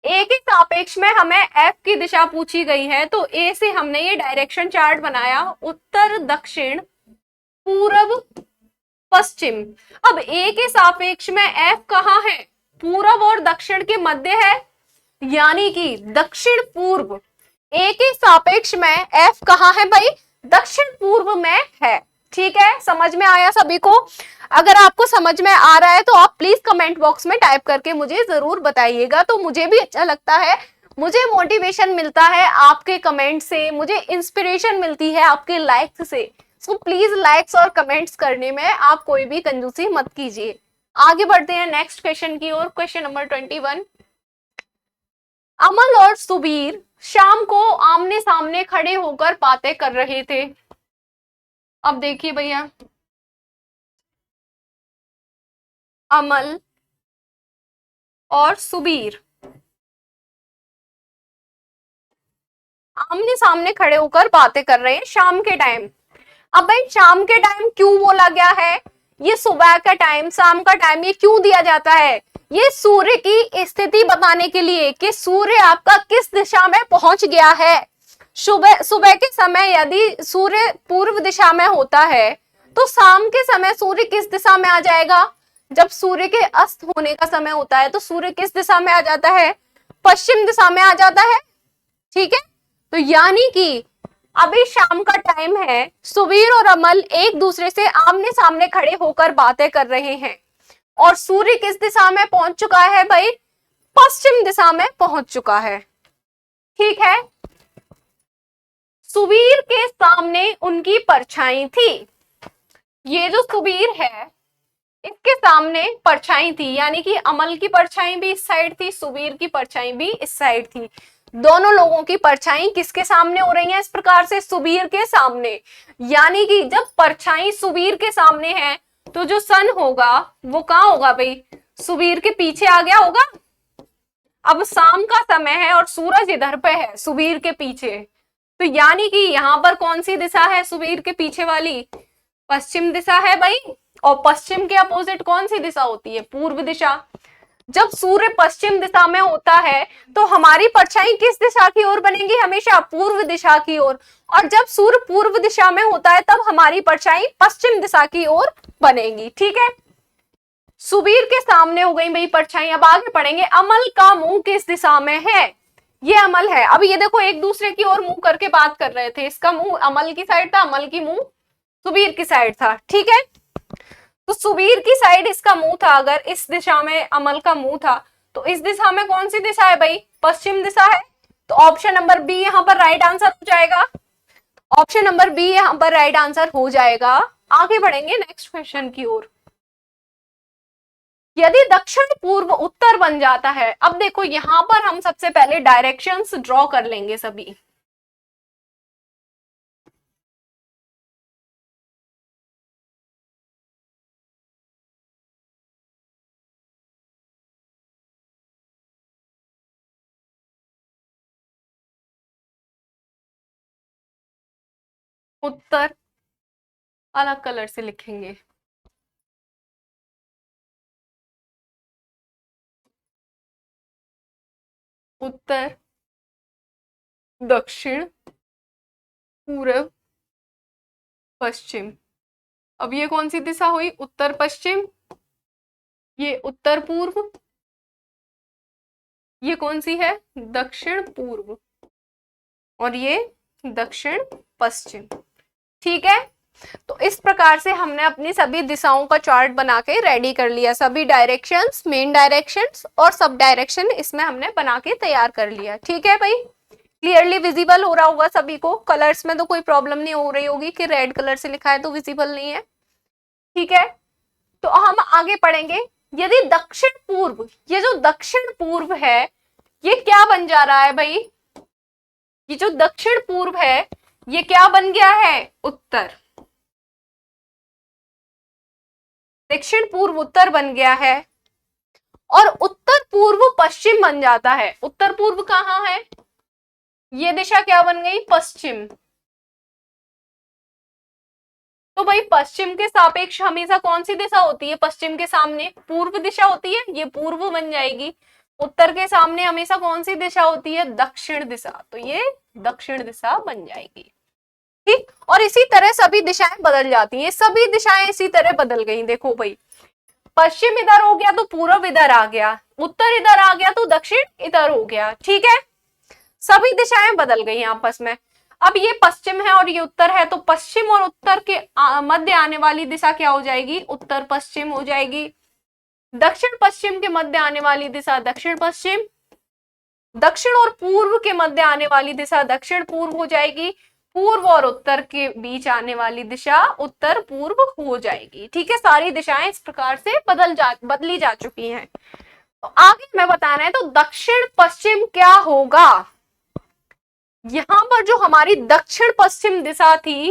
[SPEAKER 1] ए के सापेक्ष में हमें एफ की दिशा पूछी गई है, तो ए से हमने ये डायरेक्शन चार्ट बनाया, उत्तर दक्षिण पूर्व पश्चिम। अब ए के सापेक्ष में एफ कहाँ है? पूर्व और दक्षिण के मध्य है, यानी कि दक्षिण पूर्व। ए के सापेक्ष में एफ कहाँ है भाई? दक्षिण पूर्व में है। ठीक है, समझ में आया सभी को? अगर आपको समझ में आ रहा है तो आप प्लीज कमेंट बॉक्स में टाइप करके मुझे जरूर बताइएगा, तो मुझे भी अच्छा लगता है, मुझे मोटिवेशन मिलता है आपके कमेंट से, मुझे इंस्पिरेशन मिलती है आपके लाइक्स से। सो प्लीज लाइक्स और कमेंट्स करने में आप कोई भी कंजूसी मत कीजिए। आगे बढ़ते हैं नेक्स्ट क्वेश्चन की ओर। Question number 21। अमल और सुबीर शाम को आमने सामने खड़े होकर बातें कर रहे थे। अब देखिए भैया, अमल और सुबीर आमने सामने खड़े होकर बातें कर रहे हैं शाम के टाइम। अब भाई शाम के टाइम क्यों बोला गया है? ये सुबह का टाइम, शाम का टाइम, ये क्यों दिया जाता है? ये सूर्य की स्थिति बताने के लिए कि सूर्य आपका किस दिशा में पहुंच गया है। सुबह के समय यदि सूर्य पूर्व दिशा में होता है तो शाम के समय सूर्य किस दिशा में आ जाएगा? जब सूर्य के अस्त होने का समय होता है तो सूर्य किस दिशा में आ जाता है? पश्चिम दिशा में आ जाता है। ठीक है, तो यानी कि अभी शाम का टाइम है, सुबीर और अमल एक दूसरे से आमने सामने खड़े होकर बातें कर रहे हैं और सूर्य किस दिशा में पहुंच चुका है भाई? पश्चिम दिशा में पहुंच चुका है। ठीक है, सुबीर के सामने उनकी परछाई थी। ये जो सुबीर है इसके सामने परछाई थी, यानी कि अमल की परछाई भी इस साइड थी, सुबीर की परछाई भी इस साइड थी। दोनों लोगों की परछाई किसके सामने हो रही है? इस प्रकार से सुबीर के सामने। यानी कि जब परछाई सुबीर के सामने है तो जो सन होगा वो कहाँ होगा भाई? सुबीर के पीछे आ गया होगा। अब शाम का समय है और सूरज इधर पे है सुबीर के पीछे, तो यानी कि यहाँ पर कौन सी दिशा है सुबीर के पीछे वाली? पश्चिम दिशा है भाई। और पश्चिम के अपोजिट कौन सी दिशा होती है? पूर्व दिशा। जब सूर्य पश्चिम दिशा में होता है तो हमारी परछाई किस दिशा की ओर बनेगी? हमेशा पूर्व दिशा की ओर। और जब सूर्य पूर्व दिशा में होता है तब हमारी परछाई पश्चिम दिशा की ओर बनेगी। ठीक है, सुबीर के सामने हो गई भाई परछाई। अब आगे पढ़ेंगे, अमल का मुंह किस दिशा में है? ये अमल है। अब ये देखो एक दूसरे की ओर मुंह करके बात कर रहे थे, इसका मुंह अमल की साइड था, अमल की मुंह सुबीर की साइड था। ठीक है, तो सुबीर की साइड इसका मुंह था, अगर इस दिशा में अमल का मुंह था तो इस दिशा में कौन सी दिशा है भाई? पश्चिम दिशा है। तो ऑप्शन नंबर बी यहाँ पर राइट आंसर हो जाएगा। ऑप्शन नंबर बी यहाँ पर राइट आंसर हो जाएगा। आगे बढ़ेंगे नेक्स्ट क्वेश्चन की ओर। यदि दक्षिण पूर्व उत्तर बन जाता है, अब देखो यहां पर हम सबसे पहले डायरेक्शंस ड्रॉ कर लेंगे सभी। उत्तर अलग कलर से लिखेंगे। उत्तर, दक्षिण, पूरब, पश्चिम। अब ये कौन सी दिशा हुई? उत्तर पश्चिम। ये उत्तर पूर्व, ये कौन सी है? दक्षिण पूर्व, और ये दक्षिण पश्चिम। ठीक है, तो इस प्रकार से हमने अपनी सभी दिशाओं का चार्ट बना के रेडी कर लिया। सभी डायरेक्शंस, मेन डायरेक्शंस और सब डायरेक्शन इसमें हमने बना के तैयार कर लिया। ठीक है भाई, क्लियरली विजिबल हो रहा होगा सभी को? कलर्स में तो कोई प्रॉब्लम नहीं हो रही होगी कि रेड कलर से लिखा है तो विजिबल नहीं है। ठीक है, तो हम आगे पढ़ेंगे। यदि दक्षिण पूर्व, ये जो दक्षिण पूर्व है ये क्या बन जा रहा है भाई? ये जो दक्षिण पूर्व है ये क्या बन गया है? उत्तर। दक्षिण पूर्व उत्तर बन गया है, और उत्तर पूर्व पश्चिम बन जाता है। उत्तर पूर्व कहाँ है? ये दिशा क्या बन गई? पश्चिम। तो भाई पश्चिम के सापेक्ष हमेशा कौन सी दिशा होती है? पश्चिम के सामने पूर्व दिशा होती है, ये पूर्व बन जाएगी। उत्तर के सामने हमेशा कौन सी दिशा होती है? दक्षिण दिशा, तो ये दक्षिण दिशा बन जाएगी। ठीक, और इसी तरह सभी दिशाएं बदल जाती हैं। सभी दिशाएं इसी तरह बदल गई। देखो भाई, पश्चिम इधर हो गया तो पूर्व इधर आ गया, उत्तर इधर आ गया तो दक्षिण इधर हो गया। ठीक है, सभी दिशाएं बदल गई आपस में। अब ये पश्चिम है और ये उत्तर है, तो पश्चिम और उत्तर के मध्य आने वाली दिशा क्या हो जाएगी? उत्तर पश्चिम हो जाएगी। दक्षिण पश्चिम के मध्य आने वाली दिशा दक्षिण पश्चिम। दक्षिण और पूर्व के मध्य आने वाली दिशा दक्षिण पूर्व हो जाएगी। पूर्व और उत्तर के बीच आने वाली दिशा उत्तर पूर्व हो जाएगी। ठीक है, सारी दिशाएं इस प्रकार से बदली जा चुकी हैं। तो आगे मैं बताना है, तो दक्षिण पश्चिम क्या होगा? यहां पर जो हमारी दक्षिण पश्चिम दिशा थी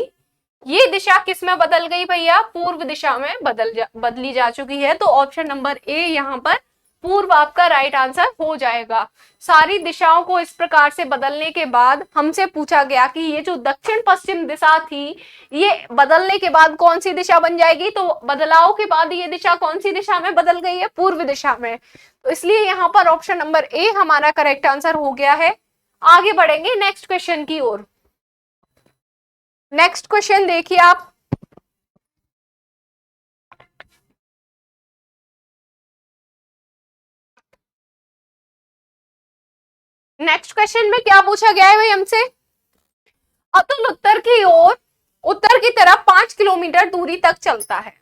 [SPEAKER 1] ये दिशा किस में बदल गई भैया? पूर्व दिशा में बदली जा चुकी है। तो ऑप्शन नंबर ए यहाँ पर पूर्व आपका राइट आंसर हो जाएगा। सारी दिशाओं को इस प्रकार से बदलने के बाद हमसे पूछा गया कि ये जो दक्षिण पश्चिम दिशा थी ये बदलने के बाद कौन सी दिशा बन जाएगी? तो बदलाव के बाद ये दिशा कौन सी दिशा में बदल गई है? पूर्व दिशा में। तो इसलिए यहाँ पर ऑप्शन नंबर ए हमारा करेक्ट आंसर हो गया है। आगे बढ़ेंगे नेक्स्ट क्वेश्चन की ओर। नेक्स्ट क्वेश्चन देखिए आप। नेक्स्ट क्वेश्चन में क्या पूछा गया है भाई हमसे? अतुल उत्तर की ओर, उत्तर की तरफ 5 किलोमीटर दूरी तक चलता है।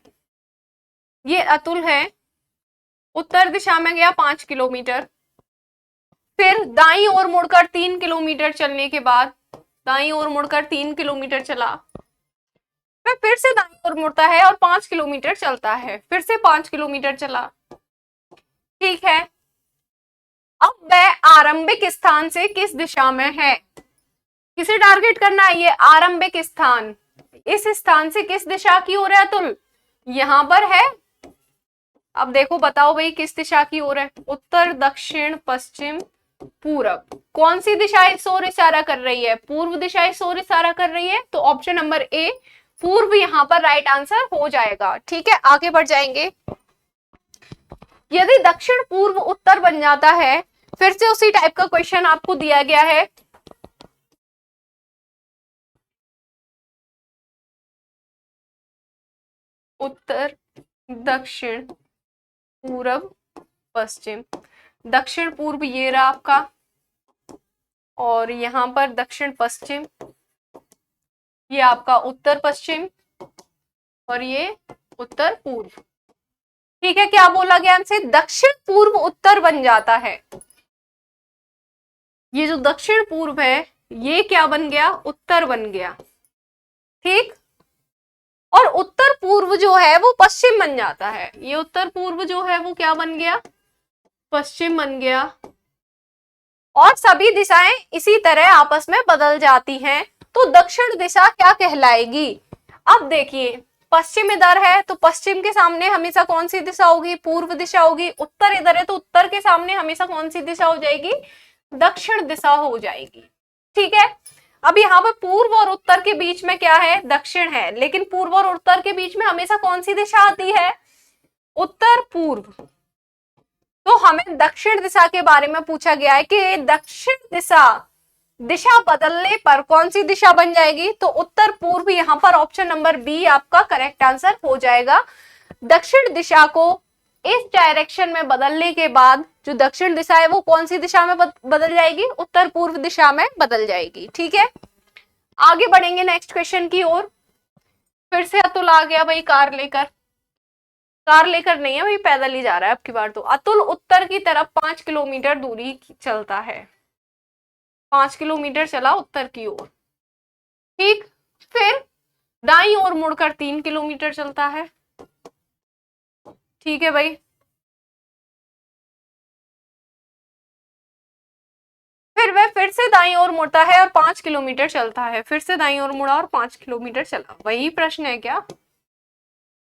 [SPEAKER 1] ये अतुल है, उत्तर दिशा में गया 5 किलोमीटर, फिर दाईं ओर मुड़कर 3 किलोमीटर चलने के बाद दाईं ओर मुड़कर 3 किलोमीटर चला, फिर से दाईं ओर मुड़ता है और 5 किलोमीटर चलता है, फिर से 5 किलोमीटर चला। ठीक है, अब वह आरंभिक स्थान से किस दिशा में है? किसे टारगेट करना है? ये आरंभिक स्थान, इस स्थान से किस दिशा की ओर है अतुल? यहां पर है अब देखो बताओ भाई किस दिशा की ओर है, उत्तर, दक्षिण, पश्चिम, पूरब। कौन सी दिशा इस ओर इशारा कर रही है, पूर्व दिशा इस ओर इशारा कर रही है, तो ऑप्शन नंबर ए पूर्व यहाँ पर राइट आंसर हो जाएगा। ठीक है, आगे बढ़ जाएंगे। यदि दक्षिण पूर्व उत्तर बन जाता है, फिर से उसी टाइप का क्वेश्चन आपको दिया गया है। उत्तर, दक्षिण, पूरब, पश्चिम। दक्षिण पूर्व ये रहा आपका, और यहां पर दक्षिण पश्चिम, ये आपका उत्तर पश्चिम, और ये उत्तर पूर्व। ठीक है, क्या बोला गया हमसे, दक्षिण पूर्व उत्तर बन जाता है। ये जो दक्षिण पूर्व है ये क्या बन गया, उत्तर बन गया। ठीक, और उत्तर पूर्व जो है वो पश्चिम बन जाता है। ये उत्तर पूर्व जो है वो क्या बन गया, पश्चिम बन गया। और सभी दिशाएं इसी तरह आपस में बदल जाती हैं, तो दक्षिण दिशा क्या कहलाएगी। अब देखिए, पश्चिम इधर है तो पश्चिम के सामने हमेशा कौन सी दिशा होगी, पूर्व दिशा होगी। उत्तर इधर है तो उत्तर के सामने हमेशा कौन सी दिशा हो जाएगी, दक्षिण दिशा हो जाएगी। ठीक है, अब यहाँ पर पूर्व और उत्तर के बीच में क्या है, दक्षिण है, लेकिन पूर्व और उत्तर के बीच में हमेशा कौन सी दिशा आती है, उत्तर पूर्व। तो हमें दक्षिण दिशा के बारे में पूछा गया है कि दक्षिण दिशा बदलने पर कौन सी दिशा बन जाएगी, तो उत्तर पूर्व। यहाँ पर ऑप्शन नंबर बी आपका करेक्ट आंसर हो जाएगा। दक्षिण दिशा को इस डायरेक्शन में बदलने के बाद जो दक्षिण दिशा है वो कौन सी दिशा में बदल जाएगी, उत्तर पूर्व दिशा में बदल जाएगी। ठीक है, आगे बढ़ेंगे नेक्स्ट क्वेश्चन की ओर। फिर से अतुल आ गया भाई कार लेकर। कार लेकर नहीं है भाई, पैदल ही जा रहा है अब की बार। तो अतुल उत्तर की तरफ 5 किलोमीटर दूरी चलता है, 5 किलोमीटर चला उत्तर की ओर। ठीक, फिर दाईं ओर मुड़कर 3 किलोमीटर चलता है। ठीक है भाई, फिर वह फिर से दाईं ओर मुड़ता है और 5 किलोमीटर चलता है। फिर से दाईं ओर मुड़ा और 5 किलोमीटर चला। वही प्रश्न है क्या।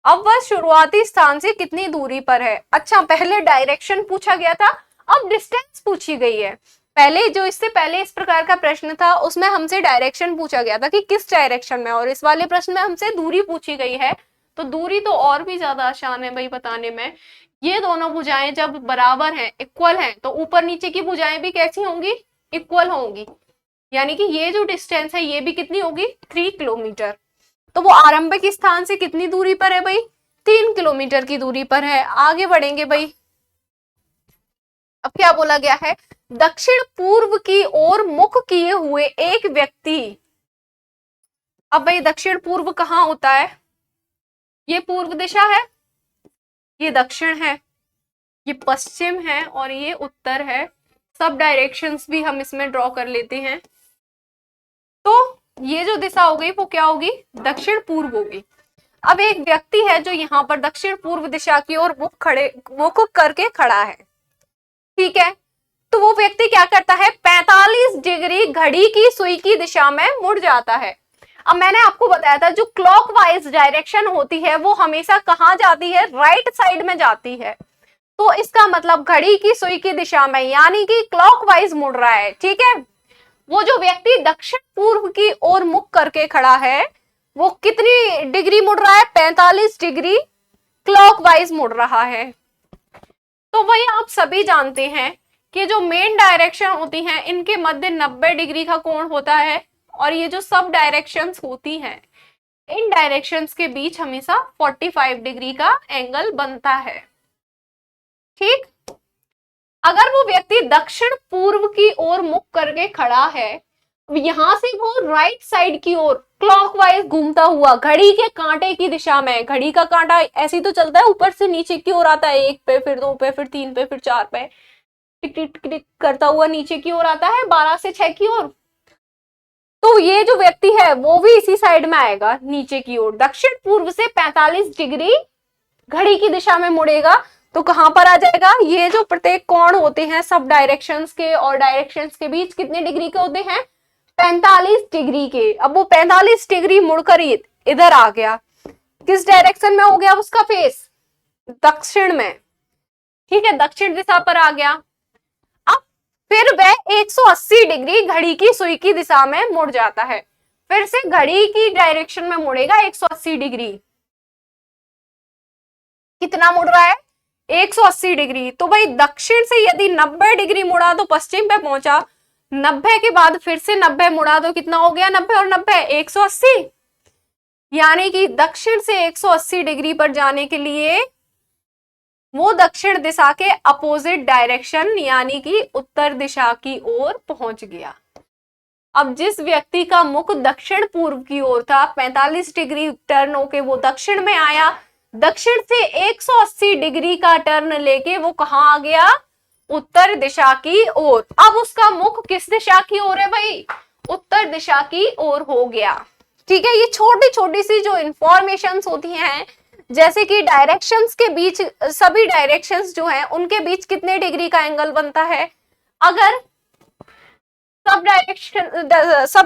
[SPEAKER 1] अब वह शुरुआती स्थान से कितनी दूरी पर है। अच्छा, पहले डायरेक्शन पूछा गया था, अब डिस्टेंस पूछी गई है। पहले जो इससे पहले इस प्रकार का प्रश्न था उसमें हमसे डायरेक्शन पूछा गया था कि किस डायरेक्शन में, और इस वाले प्रश्न में हमसे दूरी पूछी गई है। तो दूरी तो और भी ज्यादा आसान है भाई बताने में। ये दोनों भुजाएं जब बराबर हैं, इक्वल हैं, तो ऊपर नीचे की भुजाएं भी कैसी होंगी, इक्वल होंगी। यानी कि ये जो डिस्टेंस है ये भी कितनी होगी, 3 किलोमीटर। तो वो आरंभिक स्थान से कितनी दूरी पर है भाई, 3 किलोमीटर की दूरी पर है। आगे बढ़ेंगे भाई। अब क्या बोला गया है, दक्षिण पूर्व की ओर मुख किए हुए एक व्यक्ति। अब भाई दक्षिण पूर्व कहाँ होता है, ये पूर्व दिशा है, ये दक्षिण है, ये पश्चिम है और ये उत्तर है। सब डायरेक्शंस भी हम इसमें ड्रॉ कर लेते हैं। तो ये जो दिशा हो गई वो क्या होगी, दक्षिण पूर्व होगी। अब एक व्यक्ति है जो यहाँ पर दक्षिण पूर्व दिशा की ओर मुख करके खड़ा है। ठीक है, तो वो व्यक्ति क्या करता है, 45 डिग्री घड़ी की सुई की दिशा में मुड़ जाता है। अब मैंने आपको बताया था जो क्लॉकवाइज डायरेक्शन होती है वो हमेशा कहाँ जाती है, राइट साइड में जाती है। तो इसका मतलब घड़ी की सुई की दिशा में, यानी कि क्लॉकवाइज मुड़ रहा है। ठीक है, वो जो व्यक्ति दक्षिण पूर्व की ओर मुख करके खड़ा है वो कितनी डिग्री मुड़ रहा है, 45 डिग्री क्लॉकवाइज मुड़ रहा है। तो वही आप सभी जानते हैं कि जो मेन डायरेक्शन होती हैं इनके मध्य 90 डिग्री का कोण होता है, और ये जो सब डायरेक्शंस होती हैं इन डायरेक्शंस के बीच हमेशा 45 डिग्री का एंगल बनता है। ठीक, अगर वो व्यक्ति दक्षिण पूर्व की ओर मुख करके खड़ा है, यहां से वो राइट साइड की ओर क्लॉकवाइज घूमता हुआ घड़ी के कांटे की दिशा में, घड़ी का कांटा ऐसे तो चलता है ऊपर से नीचे की ओर आता है, 1 पे फिर 2 पे फिर 3 पे फिर 4 पे टिक टिक टिक करता हुआ नीचे की ओर आता है 12 से 6 की ओर। तो ये जो व्यक्ति है वो भी इसी साइड में आएगा नीचे की ओर, दक्षिण पूर्व से 45 डिग्री घड़ी की दिशा में मुड़ेगा। तो कहां पर आ जाएगा, ये जो प्रत्येक कोण होते हैं सब डायरेक्शंस के और डायरेक्शंस के बीच कितने डिग्री के होते हैं, 45 डिग्री के। अब वो 45 डिग्री मुड़कर इधर आ गया, किस डायरेक्शन में हो गया उसका फेस, दक्षिण में। ठीक है, दक्षिण दिशा पर आ गया। अब फिर वह 180 डिग्री घड़ी की सुई की दिशा में मुड़ जाता है। फिर से घड़ी की डायरेक्शन में मुड़ेगा 180 डिग्री। कितना मुड़ रहा है? 180 डिग्री। तो भाई दक्षिण से यदि 90 डिग्री मुड़ा तो पश्चिम पे पहुंचा, 90 के बाद फिर से 90 मुड़ा तो कितना हो गया? 90 और 90 180। यानी कि दक्षिण से 180 डिग्री पर जाने के लिए वो दक्षिण दिशा के अपोजिट डायरेक्शन यानी कि उत्तर दिशा की ओर पहुंच गया। अब जिस व्यक्ति का मुख दक्षिण पूर्व की ओर था, 45 डिग्री टर्न होके वो दक्षिण में आया, दक्षिण से 180 डिग्री का टर्न लेके वो कहां आ गया? उत्तर दिशा की ओर। अब उसका मुख किस दिशा की ओर है भाई? उत्तर दिशा की ओर हो गया। ठीक है, ये छोटी छोटी सी जो इंफॉर्मेशन होती हैं, जैसे कि डायरेक्शंस के बीच, सभी डायरेक्शंस जो हैं उनके बीच कितने डिग्री का एंगल बनता है। अगर सब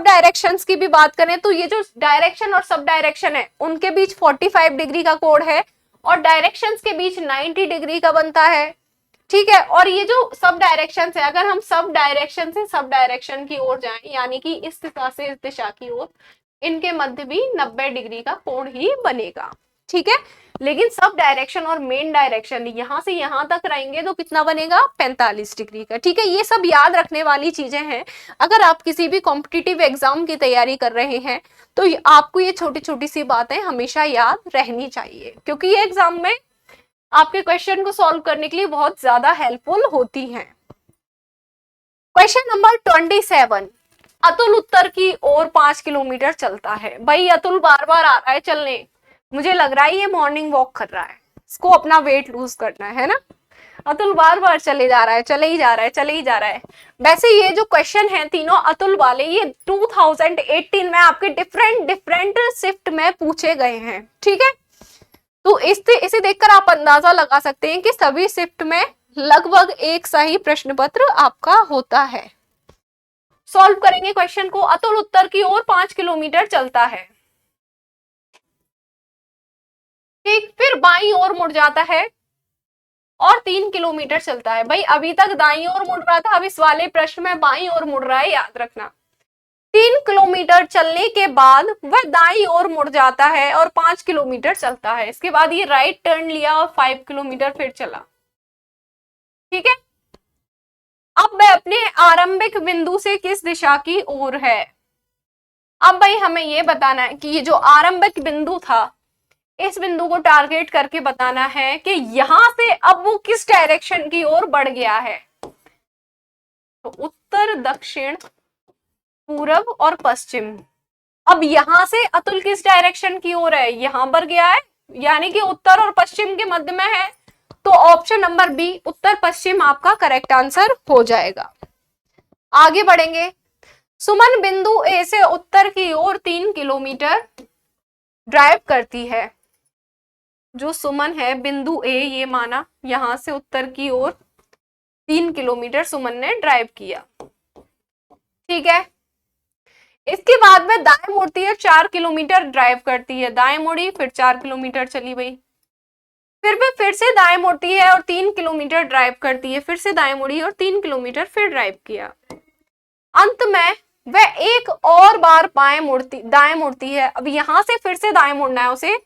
[SPEAKER 1] डायरेक्शंस की भी बात करें तो ये जो डायरेक्शन और सब डायरेक्शन है उनके बीच 45 डिग्री का कोण है और डायरेक्शंस के बीच 90 डिग्री का बनता है। ठीक है, और ये जो सब डायरेक्शन है, अगर हम सब डायरेक्शन से सब डायरेक्शन की ओर जाएं, यानी कि इस दिशा से इस दिशा की ओर, इनके मध्य भी 90 डिग्री का कोण ही बनेगा। ठीक है, लेकिन सब डायरेक्शन और मेन डायरेक्शन यहां से यहां तक रहेंगे तो कितना बनेगा? 45 डिग्री का। ठीक है, ये सब याद रखने वाली चीजें हैं। अगर आप किसी भी कॉम्पिटिटिव एग्जाम की तैयारी कर रहे हैं तो आपको ये छोटी छोटी सी बातें हमेशा याद रहनी चाहिए, क्योंकि ये एग्जाम में आपके क्वेश्चन को सॉल्व करने के लिए बहुत ज्यादा हेल्पफुल होती हैं। क्वेश्चन नंबर 27, अतुल उत्तर की ओर 5 किलोमीटर चलता है। भाई अतुल बार बार आ रहा है चलने, मुझे लग रहा है ये मॉर्निंग वॉक कर रहा है, इसको अपना वेट लूज करना है ना। अतुल बार बार चले जा रहा है, चले ही जा रहा है, चले ही जा रहा है। वैसे ये जो क्वेश्चन है तीनों अतुल वाले, ये 2018 में आपके डिफरेंट शिफ्ट में पूछे गए हैं। ठीक है, तो इसे देखकर आप अंदाजा लगा सकते हैं कि सभी शिफ्ट में लगभग एक सा ही प्रश्न पत्र आपका होता है। सॉल्व करेंगे क्वेश्चन को। अतुल उत्तर की ओर 5 किलोमीटर चलता है। ठीक, फिर बाईं ओर मुड़ जाता है और 3 किलोमीटर चलता है। भाई अभी तक दाईं ओर मुड़ रहा था, अब इस वाले प्रश्न में बाईं ओर मुड़ रहा है, याद रखना। 3 किलोमीटर चलने के बाद वह दाईं ओर मुड़ जाता है और 5 किलोमीटर चलता है। इसके बाद ये राइट टर्न लिया और 5 किलोमीटर फिर चला। ठीक है, अब वह अपने आरंभिक बिंदु से किस दिशा की ओर है। अब भाई हमें ये बताना है कि ये जो आरंभिक बिंदु था, इस बिंदु को टारगेट करके बताना है कि यहां से अब वो किस डायरेक्शन की ओर बढ़ गया है। तो उत्तर, दक्षिण, पूरब और पश्चिम। अब यहां से अतुल किस डायरेक्शन की ओर है? यहां बढ़ गया है, यानी कि उत्तर और पश्चिम के मध्य में है। तो ऑप्शन नंबर बी उत्तर पश्चिम आपका करेक्ट आंसर हो जाएगा। आगे बढ़ेंगे। सुमन बिंदु ए से उत्तर की ओर 3 किलोमीटर ड्राइव करती है। जो सुमन है बिंदु ए, ये माना यहां से उत्तर की ओर 3 किलोमीटर सुमन ने ड्राइव किया। ठीक है, इसके बाद में दाएं मुड़ती है, 4 किलोमीटर ड्राइव करती है। दाएं मुड़ी, फिर 4 किलोमीटर चली गई, फिर से दाएं मुड़ती है और 3 किलोमीटर ड्राइव करती है, फिर से दाएं मुड़ी और 3 किलोमीटर फिर ड्राइव किया। अंत में वह एक और बार दाएं मुड़ती है। अब यहां से फिर से दाएं मुड़ना है उसे,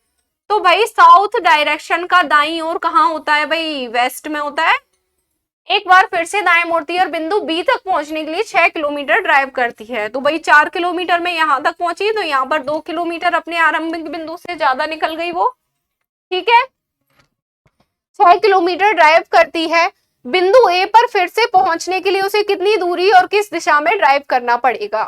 [SPEAKER 1] तो भाई साउथ डायरेक्शन का दाईं ओर कहां होता है? भाई वेस्ट में होता है। एक बार फिर से दाएं मुड़ती है और बिंदु बी तक पहुंचने के लिए 6 किलोमीटर ड्राइव करती है। तो भाई 4 किलोमीटर में यहां तक पहुंची, तो यहाँ पर 2 किलोमीटर अपने आरंभिक बिंदु से ज्यादा निकल गई वो। ठीक है, 6 किलोमीटर ड्राइव करती है। बिंदु ए पर फिर से पहुंचने के लिए उसे कितनी दूरी और किस दिशा में ड्राइव करना पड़ेगा?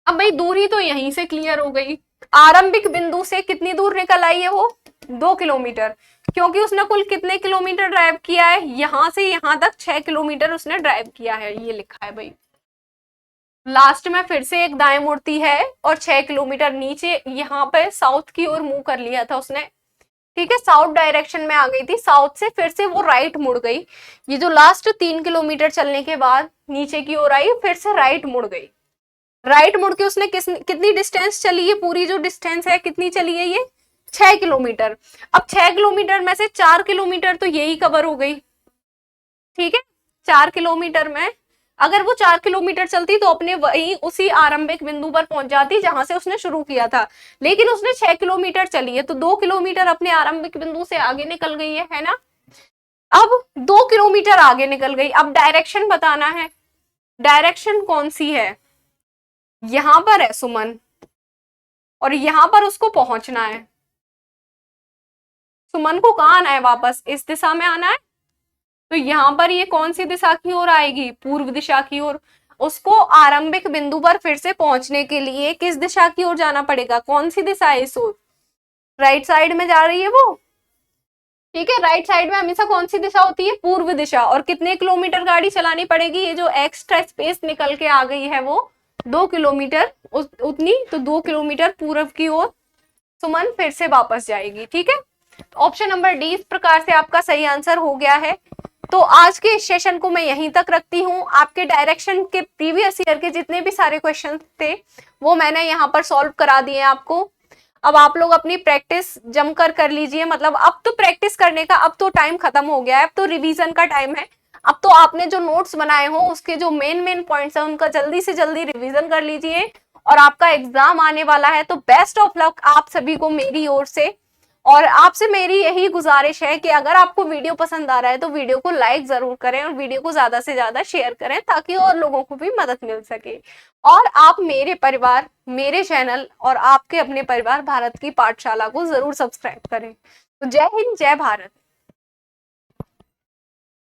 [SPEAKER 1] अब भाई दूरी तो यहीं से क्लियर हो गई। आरंभिक बिंदु से कितनी दूर निकल आई है वो? 2 किलोमीटर, क्योंकि उसने कुल कितने किलोमीटर ड्राइव किया है? यहां से यहां तक 6 किलोमीटर उसने ड्राइव किया है, ये लिखा है भाई। लास्ट में फिर से एक दाएं मुड़ती है और 6 किलोमीटर नीचे यहाँ पे साउथ की ओर मूव कर लिया था उसने। ठीक है, साउथ डायरेक्शन में आ गई थी, साउथ से फिर से वो राइट मुड़ गई। ये जो लास्ट 3 किलोमीटर चलने के बाद नीचे की ओर आई, फिर से राइट मुड़ गई। राइट मुड़ के उसने कितनी डिस्टेंस चली है? पूरी जो डिस्टेंस है कितनी चली है? ये 6 किलोमीटर। अब 6 किलोमीटर में से 4 किलोमीटर तो यही कवर हो गई, ठीक है। 4 किलोमीटर में अगर वो 4 किलोमीटर चलती तो अपने वही उसी आरंभिक बिंदु पर पहुंच जाती जहां से उसने शुरू किया था, लेकिन उसने 6 किलोमीटर चली है तो 2 किलोमीटर अपने आरंभिक बिंदु से आगे निकल गई है ना। अब 2 किलोमीटर आगे निकल गई, अब डायरेक्शन बताना है, डायरेक्शन कौन सी है, यहां पर है सुमन और यहां पर उसको पहुंचना है। सुमन को कहाँ आना है, वापस इस दिशा में आना है, तो यहां पर ये कौन सी दिशा की ओर आएगी, पूर्व दिशा की ओर। उसको आरंभिक बिंदु पर फिर से पहुंचने के लिए किस दिशा की ओर जाना पड़ेगा, कौन सी दिशा है इस ओर, राइट साइड में जा रही है वो, ठीक है। राइट साइड में हमेशा कौन सी दिशा होती है, पूर्व दिशा। और कितने किलोमीटर गाड़ी चलानी पड़ेगी, ये जो एक्स्ट्रा स्पेस निकल के आ गई है वो 2 किलोमीटर उतनी, तो 2 किलोमीटर पूर्व की ओर सुमन फिर से वापस जाएगी, ठीक है। ऑप्शन नंबर डी इस प्रकार से आपका सही आंसर हो गया है। तो आज के इस सेशन को मैं यहीं तक रखती हूँ। आपके डायरेक्शन के प्रीवियस ईयर के जितने भी सारे क्वेश्चन थे वो मैंने यहाँ पर सॉल्व करा दिए आपको। अब आप लोग अपनी प्रैक्टिस जमकर कर लीजिए, मतलब अब तो प्रैक्टिस करने का अब तो टाइम खत्म हो गया है, अब तो रिवीजन का टाइम है। अब तो आपने जो नोट्स बनाए हो उसके जो मेन पॉइंट्स है उनका जल्दी से जल्दी रिवीजन कर लीजिए और आपका एग्जाम आने वाला है। तो बेस्ट ऑफ लक आप सभी को मेरी ओर से। और आपसे मेरी यही गुजारिश है कि अगर आपको वीडियो पसंद आ रहा है तो वीडियो को लाइक जरूर करें और वीडियो को ज्यादा से ज्यादा शेयर करें ताकि और लोगों को भी मदद मिल सके। और आप मेरे परिवार, मेरे चैनल और आपके अपने परिवार भारत की पाठशाला को जरूर सब्सक्राइब करें। तो जय हिंद, जय भारत।